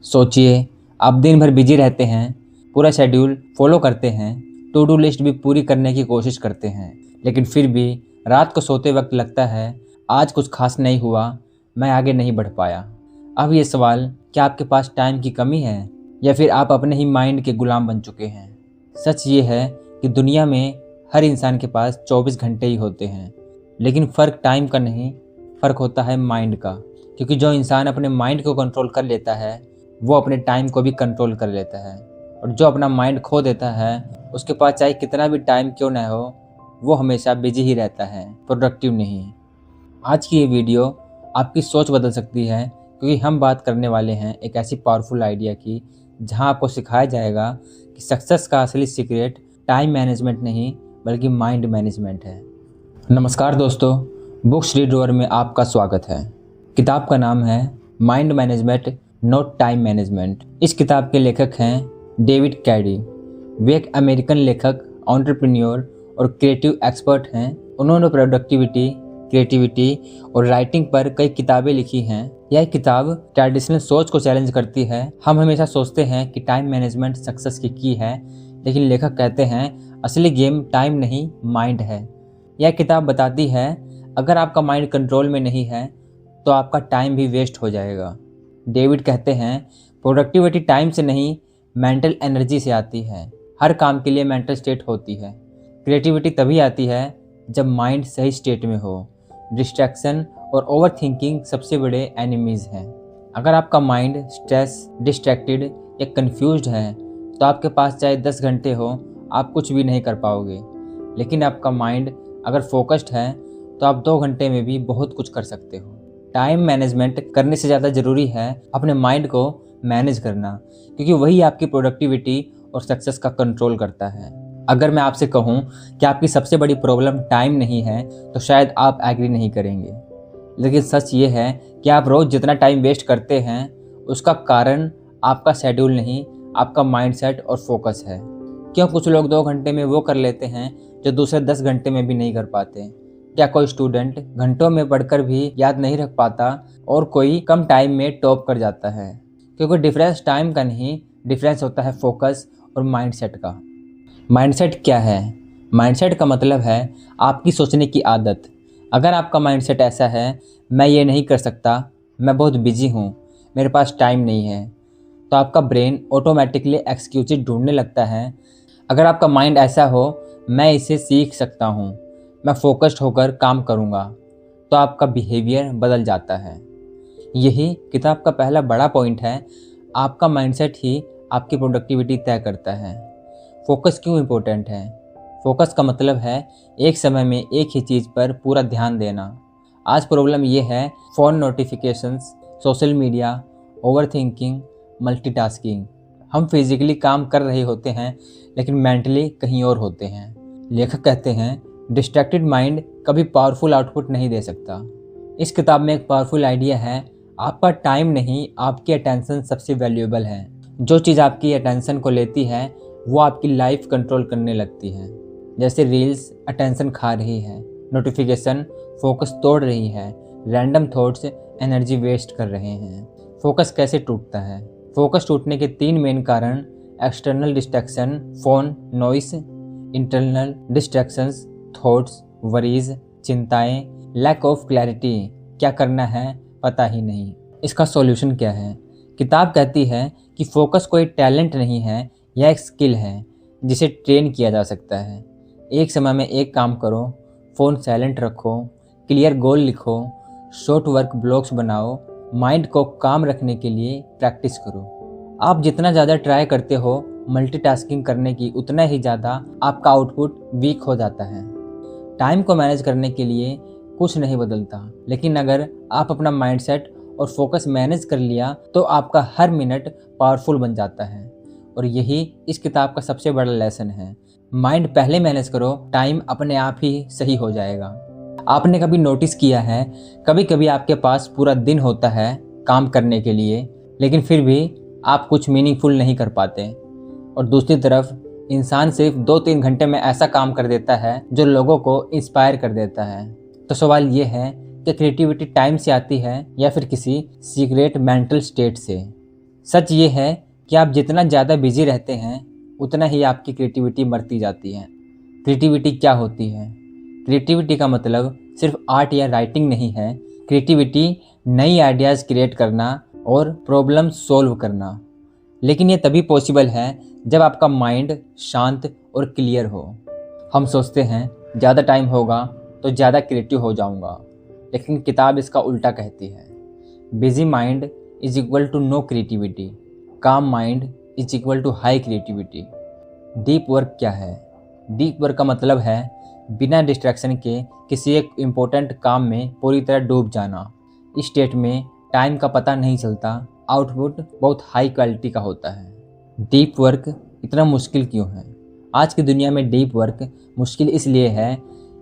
सोचिए, आप दिन भर बिजी रहते हैं, पूरा शेड्यूल फॉलो करते हैं, टू डू लिस्ट भी पूरी करने की कोशिश करते हैं, लेकिन फिर भी रात को सोते वक्त लगता है आज कुछ खास नहीं हुआ, मैं आगे नहीं बढ़ पाया। अब ये सवाल, क्या आपके पास टाइम की कमी है या फिर आप अपने ही माइंड के गुलाम बन चुके हैं? सच ये है कि दुनिया में हर इंसान के पास 24 घंटे ही होते हैं, लेकिन फ़र्क टाइम का नहीं, फ़र्क होता है माइंड का। क्योंकि जो इंसान अपने माइंड को कंट्रोल कर लेता है वो अपने टाइम को भी कंट्रोल कर लेता है, और जो अपना माइंड खो देता है उसके पास चाहे कितना भी टाइम क्यों ना हो, वो हमेशा बिजी ही रहता है, प्रोडक्टिव नहीं। आज की ये वीडियो आपकी सोच बदल सकती है, क्योंकि हम बात करने वाले हैं एक ऐसी पावरफुल आइडिया की जहां आपको सिखाया जाएगा कि सक्सेस का असली सीक्रेट टाइम मैनेजमेंट नहीं बल्कि माइंड मैनेजमेंट है। नमस्कार दोस्तों, बुक्स रीडर में आपका स्वागत है। किताब का नाम है mind management not time management. इस किताब के लेखक हैं डेविड कैडी। वे एक अमेरिकन लेखक, एंटरप्रेन्योर और क्रिएटिव एक्सपर्ट हैं। उन्होंने प्रोडक्टिविटी, क्रिएटिविटी और राइटिंग पर कई किताबें लिखी हैं। यह किताब ट्रेडिशनल सोच को चैलेंज करती है। हम हमेशा सोचते हैं कि टाइम मैनेजमेंट सक्सेस की है, लेकिन लेखक कहते हैं असली गेम टाइम नहीं माइंड है। यह किताब बताती है अगर आपका माइंड कंट्रोल में नहीं है तो आपका टाइम भी वेस्ट हो जाएगा। डेविड कहते हैं प्रोडक्टिविटी टाइम से नहीं, मेंटल एनर्जी से आती है। हर काम के लिए मेंटल स्टेट होती है। क्रिएटिविटी तभी आती है जब माइंड सही स्टेट में हो। डिस्ट्रैक्शन और ओवर थिंकिंग सबसे बड़े एनिमीज़ हैं। अगर आपका माइंड स्ट्रेस, डिस्ट्रैक्टेड या कंफ्यूज्ड है तो आपके पास चाहे 10 घंटे हो, आप कुछ भी नहीं कर पाओगे। लेकिन आपका माइंड अगर फोकस्ड है तो आप 2 घंटे में भी बहुत कुछ कर सकते हो। टाइम मैनेजमेंट करने से ज़्यादा ज़रूरी है अपने माइंड को मैनेज करना, क्योंकि वही आपकी प्रोडक्टिविटी और सक्सेस का कंट्रोल करता है। अगर मैं आपसे कहूँ कि आपकी सबसे बड़ी प्रॉब्लम टाइम नहीं है तो शायद आप एग्री नहीं करेंगे, लेकिन सच ये है कि आप रोज़ जितना टाइम वेस्ट करते हैं उसका कारण आपका शेड्यूल नहीं, आपका माइंडसेट और फोकस है। क्यों कुछ लोग 2 घंटे में वो कर लेते हैं जो दूसरे 10 घंटे में भी नहीं कर पाते? क्या कोई स्टूडेंट घंटों में पढ़कर भी याद नहीं रख पाता और कोई कम टाइम में टॉप कर जाता है? क्योंकि डिफरेंस टाइम का नहीं, डिफरेंस होता है फोकस और माइंडसेट का। माइंडसेट क्या है? माइंडसेट का मतलब है आपकी सोचने की आदत। अगर आपका माइंडसेट ऐसा है, मैं ये नहीं कर सकता, मैं बहुत बिजी हूँ, मेरे पास टाइम नहीं है, तो आपका ब्रेन ऑटोमेटिकली एक्सक्यूजेज ढूंढने लगता है। अगर आपका माइंड ऐसा हो, मैं इसे सीख सकता हूँ, मैं फोकस्ड होकर काम करूँगा, तो आपका बिहेवियर बदल जाता है। यही किताब का पहला बड़ा पॉइंट है। आपका माइंडसेट ही आपकी प्रोडक्टिविटी तय करता है। फोकस क्यों इम्पोर्टेंट है? फोकस का मतलब है एक समय में एक ही चीज़ पर पूरा ध्यान देना। आज प्रॉब्लम ये है phone notifications, social media, overthinking, multitasking. हम फिजिकली काम कर रहे होते हैं लेकिन मेंटली कहीं और होते हैं। लेखक कहते हैं डिस्ट्रैक्टेड माइंड कभी पावरफुल आउटपुट नहीं दे सकता। इस किताब में एक पावरफुल आइडिया है, आपका टाइम नहीं, आपकी अटेंशन सबसे वैल्यूएबल है। जो चीज़ आपकी अटेंशन को लेती है वो आपकी लाइफ कंट्रोल करने लगती है। जैसे रील्स अटेंशन खा रही है, नोटिफिकेशन फोकस तोड़ रही है, रैंडम थॉट्स एनर्जी वेस्ट कर रहे हैं। फोकस कैसे टूटता है? फोकस टूटने के 3 मेन कारण: external distraction, phone, noise; internal distractions, thoughts, worries, चिंताएं; लैक ऑफ क्लैरिटी, क्या करना है पता ही नहीं। इसका सॉल्यूशन क्या है? किताब कहती है कि फोकस कोई टैलेंट नहीं है, यह एक स्किल है जिसे ट्रेन किया जा सकता है। एक समय में एक काम करो, फ़ोन साइलेंट रखो, क्लियर गोल लिखो, शॉर्ट वर्क ब्लॉक्स बनाओ, माइंड को काम रखने के लिए प्रैक्टिस करो। आप जितना ज़्यादा ट्राई करते हो मल्टीटास्किंग करने की, उतना ही ज़्यादा आपका आउटपुट वीक हो जाता है। टाइम को मैनेज करने के लिए कुछ नहीं बदलता, लेकिन अगर आप अपना माइंडसेट और फोकस मैनेज कर लिया तो आपका हर मिनट पावरफुल बन जाता है। और यही इस किताब का सबसे बड़ा लेसन है। माइंड पहले मैनेज करो, टाइम अपने आप ही सही हो जाएगा। आपने कभी नोटिस किया है, कभी कभी आपके पास पूरा दिन होता है काम करने के लिए, लेकिन फिर भी आप कुछ मीनिंगफुल नहीं कर पाते। और दूसरी तरफ इंसान सिर्फ 2-3 घंटे में ऐसा काम कर देता है जो लोगों को इंस्पायर कर देता है। तो सवाल ये है कि क्रिएटिविटी टाइम से आती है या फिर किसी सीक्रेट मेंटल स्टेट से? सच ये है कि आप जितना ज़्यादा बिजी रहते हैं उतना ही आपकी क्रिएटिविटी मरती जाती है। क्रिएटिविटी क्या होती है? क्रिएटिविटी का मतलब सिर्फ आर्ट या राइटिंग नहीं है। क्रिएटिविटी नई आइडियाज़ क्रिएट करना और प्रॉब्लम सॉल्व करना। लेकिन ये तभी पॉसिबल है जब आपका माइंड शांत और क्लियर हो। हम सोचते हैं ज़्यादा टाइम होगा तो ज़्यादा क्रिएटिव हो जाऊंगा, लेकिन किताब इसका उल्टा कहती है। Busy mind is equal to no creativity, calm mind is equal to high creativity. Deep work क्या है? डीप वर्क का मतलब है बिना डिस्ट्रैक्शन के किसी एक इम्पोर्टेंट काम में पूरी तरह डूब जाना। इस स्टेट में टाइम का पता नहीं चलता, आउटपुट बहुत हाई क्वालिटी का होता है। डीप वर्क इतना मुश्किल क्यों है? आज की दुनिया में डीप वर्क मुश्किल इसलिए है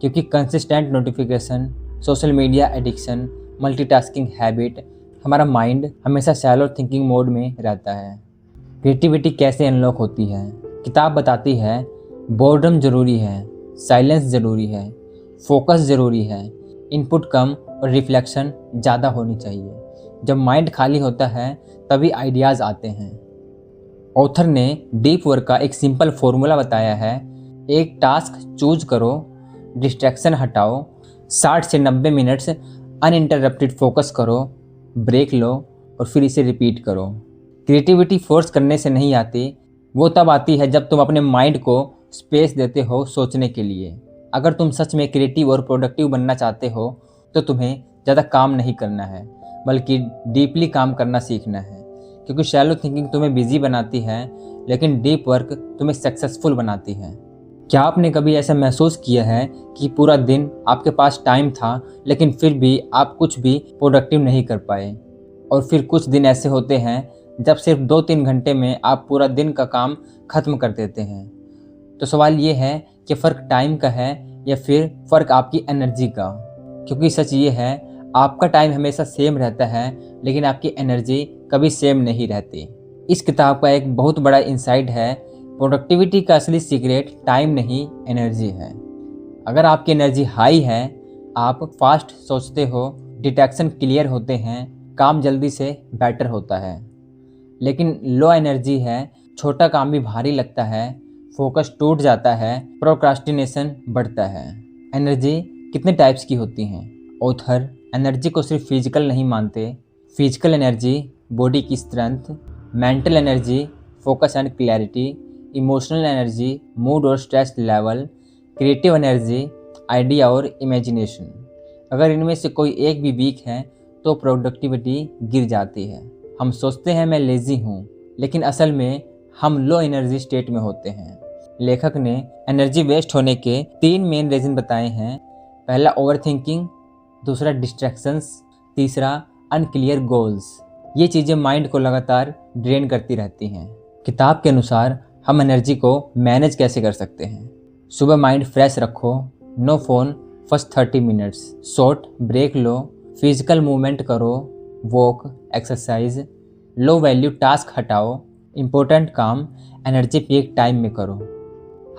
क्योंकि consistent notification, social media addiction, multitasking habit, हमारा माइंड हमेशा शैलो थिंकिंग मोड में रहता है। क्रिएटिविटी कैसे अनलॉक होती है? किताब बताती है बोर्डम ज़रूरी है, साइलेंस ज़रूरी है, फोकस ज़रूरी है, इनपुट कम और रिफ्लेक्शन ज़्यादा होनी चाहिए। जब माइंड खाली होता है तभी आइडियाज़ आते हैं। ऑथर ने डीप वर्क का एक सिंपल फॉर्मूला बताया है। एक टास्क चूज करो, डिस्ट्रैक्शन हटाओ, 60 से 90 मिनट्स अनइंटरप्टेड फोकस करो, ब्रेक लो और फिर इसे रिपीट करो। क्रिएटिविटी फोर्स करने से नहीं आती, वो तब आती है जब तुम अपने माइंड को स्पेस देते हो सोचने के लिए। अगर तुम सच में क्रिएटिव और प्रोडक्टिव बनना चाहते हो तो तुम्हें ज़्यादा काम नहीं करना है, बल्कि डीपली काम करना सीखना है। क्योंकि शैलो थिंकिंग तुम्हें बिजी बनाती है, लेकिन डीप वर्क तुम्हें सक्सेसफुल बनाती है। क्या आपने कभी ऐसा महसूस किया है कि पूरा दिन आपके पास टाइम था लेकिन फिर भी आप कुछ भी प्रोडक्टिव नहीं कर पाए? और फिर कुछ दिन ऐसे होते हैं जब सिर्फ 2-3 घंटे में आप पूरा दिन का काम ख़त्म कर देते हैं। तो सवाल ये है कि फ़र्क टाइम का है या फिर फ़र्क आपकी एनर्जी का? क्योंकि सच ये है, आपका टाइम हमेशा सेम रहता है लेकिन आपकी एनर्जी कभी सेम नहीं रहती। इस किताब का एक बहुत बड़ा इंसाइट है, प्रोडक्टिविटी का असली सीक्रेट टाइम नहीं एनर्जी है। अगर आपकी एनर्जी हाई है, आप फास्ट सोचते हो, डिटेक्शन क्लियर होते हैं, काम जल्दी से बेटर होता है। लेकिन लो एनर्जी है, छोटा काम भी भारी लगता है, फोकस टूट जाता है, प्रोक्रास्टिनेशन बढ़ता है। एनर्जी कितने टाइप्स की होती हैं? ऑथर एनर्जी को सिर्फ फिजिकल नहीं मानते। फिजिकल एनर्जी बॉडी की strength, mental energy focus and clarity, emotional energy mood और stress level, creative energy idea और इमेजिनेशन। अगर इनमें से कोई एक भी वीक है तो प्रोडक्टिविटी गिर जाती है। हम सोचते हैं मैं लेज़ी हूँ, लेकिन असल में हम लो एनर्जी स्टेट में होते हैं। लेखक ने एनर्जी वेस्ट होने के 3 मेन रीज़न बताए हैं। पहला ओवरथिंकिंग, दूसरा डिस्ट्रैक्शंस, तीसरा अनक्लियर गोल्स। ये चीज़ें माइंड को लगातार ड्रेन करती रहती हैं। किताब के अनुसार हम एनर्जी को मैनेज कैसे कर सकते हैं? सुबह माइंड फ्रेश रखो, no phone first 30 minutes, short break लो, फिजिकल मूवमेंट करो, walk, exercise, low value task हटाओ, इम्पोर्टेंट काम एनर्जी पीक टाइम में करो।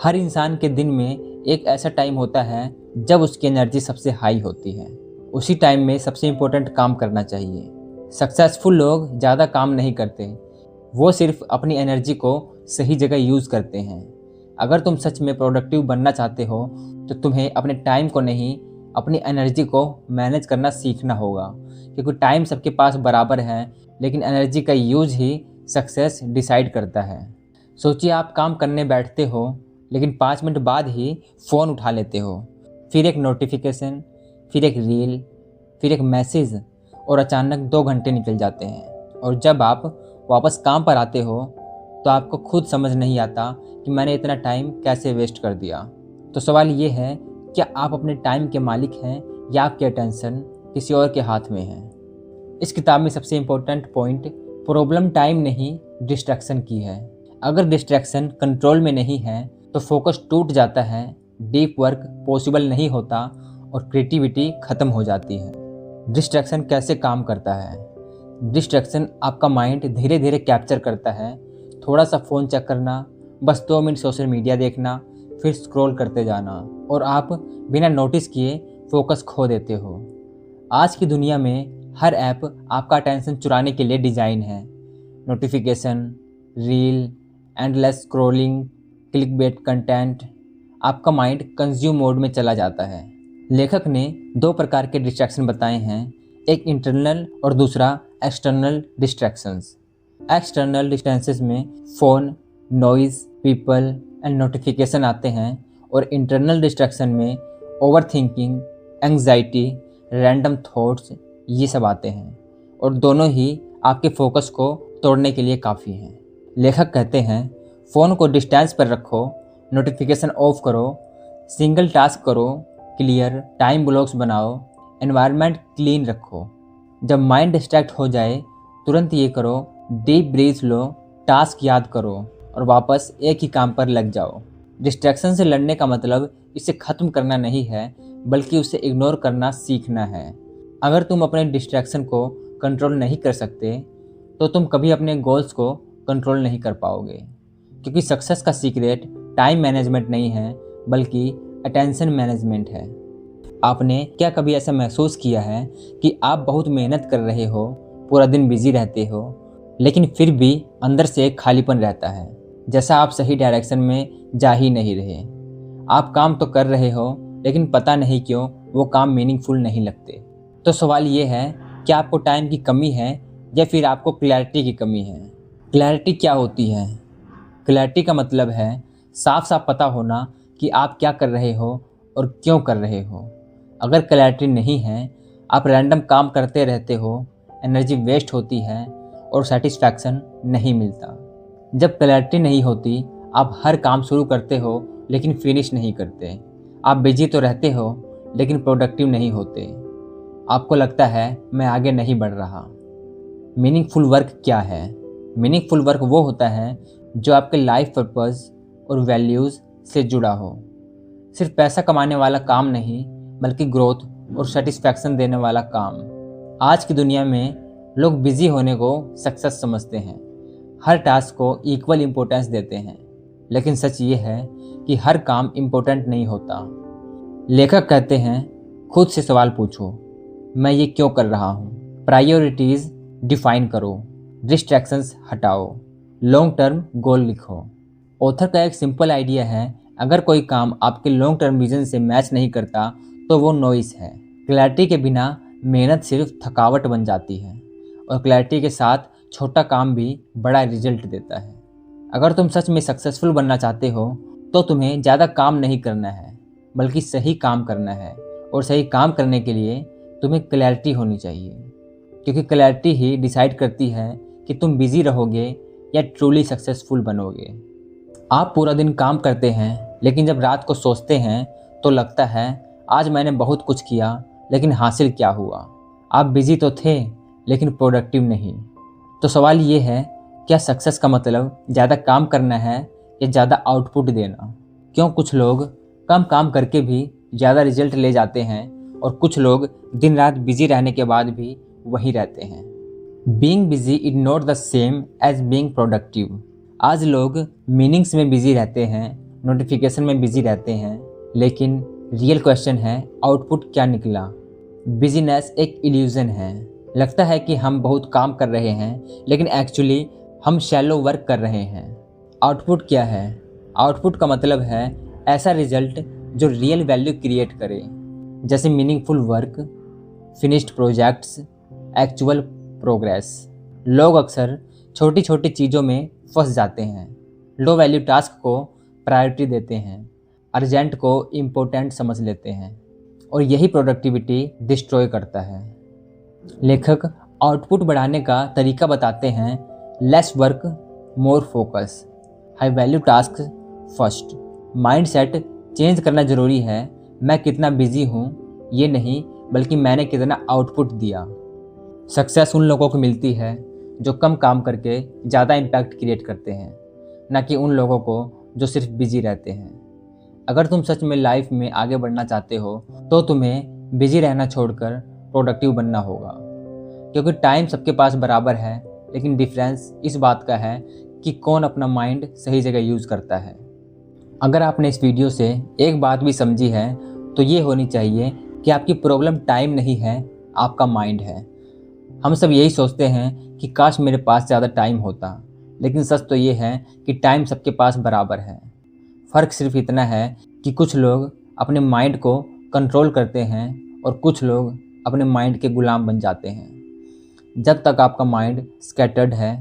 हर इंसान के दिन में एक ऐसा टाइम होता है जब उसकी एनर्जी सबसे हाई होती है। उसी टाइम में सबसे इम्पोर्टेंट काम करना चाहिए। सक्सेसफुल लोग ज़्यादा काम नहीं करते, वो सिर्फ अपनी एनर्जी को सही जगह यूज़ करते हैं। अगर तुम सच में प्रोडक्टिव बनना चाहते हो तो तुम्हें अपने टाइम को नहीं, अपनी एनर्जी को मैनेज करना सीखना होगा। क्योंकि टाइम सबके पास बराबर है, लेकिन एनर्जी का यूज ही सक्सेस डिसाइड करता है। सोचिए आप काम करने बैठते हो, लेकिन 5 मिनट बाद ही फ़ोन उठा लेते हो, फिर एक नोटिफिकेशन, फिर एक रील, फिर एक मैसेज, और अचानक 2 घंटे निकल जाते हैं। और जब आप वापस काम पर आते हो तो आपको खुद समझ नहीं आता कि मैंने इतना टाइम कैसे वेस्ट कर दिया। तो सवाल ये है, क्या आप अपने टाइम के मालिक हैं या आपकी अटेंशन किसी और के हाथ में है? इस किताब में सबसे इम्पोर्टेंट पॉइंट प्रॉब्लम टाइम नहीं डिस्ट्रैक्शन की है। अगर डिस्ट्रैक्शन कंट्रोल में नहीं है तो फोकस टूट जाता है, डीप वर्क पॉसिबल नहीं होता और क्रिएटिविटी ख़त्म हो जाती है। डिस्ट्रैक्शन कैसे काम करता है? डिस्ट्रैक्शन आपका माइंड धीरे धीरे कैप्चर करता है। थोड़ा सा फ़ोन चेक करना, बस 2 मिनट सोशल मीडिया देखना, फिर स्क्रॉल करते जाना, और आप बिना नोटिस किए फोकस खो देते हो। आज की दुनिया में हर ऐप आपका अटेंशन चुराने के लिए डिज़ाइन है। Notification, reel, endless scrolling, clickbait content, आपका माइंड कंज्यूम मोड में चला जाता है। लेखक ने 2 प्रकार के डिस्ट्रैक्शन बताए हैं, एक इंटरनल और दूसरा एक्सटर्नल डिस्ट्रैक्शंस। एक्सटर्नल डिस्ट्रैक्शंस में phone, noise, people and notification आते हैं और इंटरनल डिस्ट्रैक्शन में ओवरथिंकिंग, एंग्जाइटी, रैंडम थॉट्स ये सब आते हैं और दोनों ही आपके फोकस को तोड़ने के लिए काफ़ी हैं। लेखक कहते हैं फ़ोन को डिस्टेंस पर रखो, नोटिफिकेशन ऑफ करो, सिंगल टास्क करो, क्लियर टाइम ब्लॉक्स बनाओ, एनवायरनमेंट क्लीन रखो। जब माइंड डिस्ट्रैक्ट हो जाए तुरंत ये करो, डीप ब्रीथ लो, टास्क याद करो और वापस एक ही काम पर लग जाओ। डिस्ट्रैक्शन से लड़ने का मतलब इसे ख़त्म करना नहीं है, बल्कि उसे इग्नोर करना सीखना है। अगर तुम अपने डिस्ट्रैक्शन को कंट्रोल नहीं कर सकते तो तुम कभी अपने गोल्स को कंट्रोल नहीं कर पाओगे, क्योंकि सक्सेस का सीक्रेट टाइम मैनेजमेंट नहीं है बल्कि अटेंशन मैनेजमेंट है। आपने क्या कभी ऐसा महसूस किया है कि आप बहुत मेहनत कर रहे हो, पूरा दिन बिजी रहते हो, लेकिन फिर भी अंदर से एक खालीपन रहता है, जैसा आप सही डायरेक्शन में जा ही नहीं रहे। आप काम तो कर रहे हो लेकिन पता नहीं क्यों वो काम मीनिंगफुल नहीं लगते। तो सवाल ये है कि आपको टाइम की कमी है या फिर आपको क्लैरिटी की कमी है। क्लैरिटी क्या होती है? क्लैरिटी का मतलब है साफ साफ पता होना कि आप क्या कर रहे हो और क्यों कर रहे हो। अगर क्लैरिटी नहीं है, आप रैंडम काम करते रहते हो, एनर्जी वेस्ट होती है और सेटिस्फैक्शन नहीं मिलता। जब क्लैरिटी नहीं होती, आप हर काम शुरू करते हो लेकिन फिनिश नहीं करते। आप बिजी तो रहते हो लेकिन प्रोडक्टिव नहीं होते। आपको लगता है मैं आगे नहीं बढ़ रहा। मीनिंगफुल वर्क क्या है? मीनिंगफुल वर्क वो होता है जो आपके लाइफ पर्पस और वैल्यूज़ से जुड़ा हो। सिर्फ पैसा कमाने वाला काम नहीं, बल्कि ग्रोथ और सेटिस्फैक्शन देने वाला काम। आज की दुनिया में लोग बिजी होने को सक्सेस समझते हैं, हर टास्क को इक्वल इम्पोर्टेंस देते हैं, लेकिन सच ये है कि हर काम इम्पोर्टेंट नहीं होता। लेखक कहते हैं खुद से सवाल पूछो, मैं ये क्यों कर रहा हूँ? प्रायोरिटीज़ डिफाइन करो, डिस्ट्रैक्शंस हटाओ, लॉन्ग टर्म गोल लिखो। ऑथर का एक सिंपल आइडिया है, अगर कोई काम आपके लॉन्ग टर्म विजन से मैच नहीं करता तो वो नॉइस है। क्लैरिटी के बिना मेहनत सिर्फ थकावट बन जाती है और क्लैरिटी के साथ छोटा काम भी बड़ा रिजल्ट देता है। अगर तुम सच में सक्सेसफुल बनना चाहते हो तो तुम्हें ज़्यादा काम नहीं करना है, बल्कि सही काम करना है, और सही काम करने के लिए तुम्हें क्लैरिटी होनी चाहिए, क्योंकि क्लैरिटी ही डिसाइड करती है कि तुम बिजी रहोगे या ट्रूली सक्सेसफुल बनोगे। आप पूरा दिन काम करते हैं, लेकिन जब रात को सोचते हैं तो लगता है आज मैंने बहुत कुछ किया, लेकिन हासिल क्या हुआ? आप बिजी तो थे लेकिन प्रोडक्टिव नहीं। तो सवाल ये है, क्या सक्सेस का मतलब ज़्यादा काम करना है या ज़्यादा आउटपुट देना? क्यों कुछ लोग कम काम करके भी ज़्यादा रिजल्ट ले जाते हैं और कुछ लोग दिन रात बिजी रहने के बाद भी वहीं रहते हैं? Being busy is not the same as being productive. आज लोग मीनिंग्स में बिजी रहते हैं, नोटिफिकेशन में बिजी रहते हैं, लेकिन रियल क्वेश्चन है आउटपुट क्या निकला? बिजीनेस एक इल्यूजन है। लगता है कि हम बहुत काम कर रहे हैं, लेकिन एक्चुअली हम शैलो वर्क कर रहे हैं। आउटपुट क्या है? आउटपुट का मतलब है ऐसा रिजल्ट जो रियल वैल्यू क्रिएट करे, जैसे meaningful work, finished projects, actual progress. लोग अक्सर छोटी छोटी चीज़ों में फंस जाते हैं, लो वैल्यू टास्क को प्रायोरिटी देते हैं, अर्जेंट को इम्पोर्टेंट समझ लेते हैं, और यही प्रोडक्टिविटी डिस्ट्रॉय करता है। लेखक आउटपुट बढ़ाने का तरीका बताते हैं, lace work more focus, high value task first. Mindset change करना ज़रूरी है। मैं कितना बिजी हूँ ये नहीं, बल्कि मैंने कितना आउटपुट दिया। सक्सेस उन लोगों को मिलती है जो कम काम करके ज़्यादा इम्पैक्ट क्रिएट करते हैं, ना कि उन लोगों को जो सिर्फ बिजी रहते हैं। अगर तुम सच में लाइफ में आगे बढ़ना चाहते हो तो तुम्हें बिजी रहना छोड़कर प्रोडक्टिव बनना होगा, क्योंकि टाइम सबके पास बराबर है, लेकिन डिफरेंस इस बात का है कि कौन अपना माइंड सही जगह यूज़ करता है। अगर आपने इस वीडियो से एक बात भी समझी है तो ये होनी चाहिए कि आपकी प्रॉब्लम टाइम नहीं है, आपका माइंड है। हम सब यही सोचते हैं कि काश मेरे पास ज़्यादा टाइम होता, लेकिन सच तो ये है कि टाइम सबके पास बराबर है। फ़र्क सिर्फ इतना है कि कुछ लोग अपने माइंड को कंट्रोल करते हैं और कुछ लोग अपने माइंड के गुलाम बन जाते हैं। जब तक आपका माइंड स्कैटर्ड है,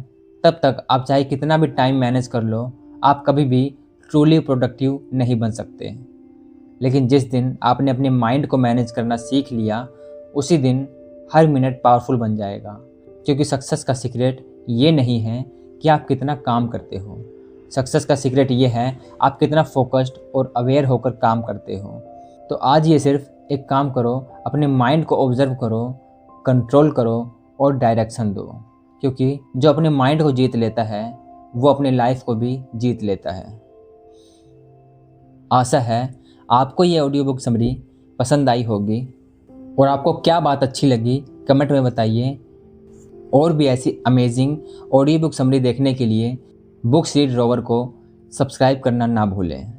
तब तक आप चाहे कितना भी टाइम मैनेज कर लो, आप कभी भी ट्रूली प्रोडक्टिव नहीं बन सकते। लेकिन जिस दिन आपने अपने माइंड को मैनेज करना सीख लिया, उसी दिन हर मिनट पावरफुल बन जाएगा। क्योंकि सक्सेस का सीक्रेट ये नहीं है कि आप कितना काम करते हो, सक्सेस का सीक्रेट ये है आप कितना फोकस्ड और अवेयर होकर काम करते हो। तो आज ये सिर्फ एक काम करो, अपने माइंड को ऑब्जर्व करो, कंट्रोल करो और डायरेक्शन दो। क्योंकि जो अपने माइंड को जीत लेता है वो अपने लाइफ को भी जीत लेता है। आशा है आपको ये ऑडियो बुक समरी पसंद आई होगी और आपको क्या बात अच्छी लगी कमेंट में बताइए। और भी ऐसी अमेजिंग ऑडियो बुक समरी देखने के लिए बुक्स रीड रोवर को सब्सक्राइब करना ना भूलें।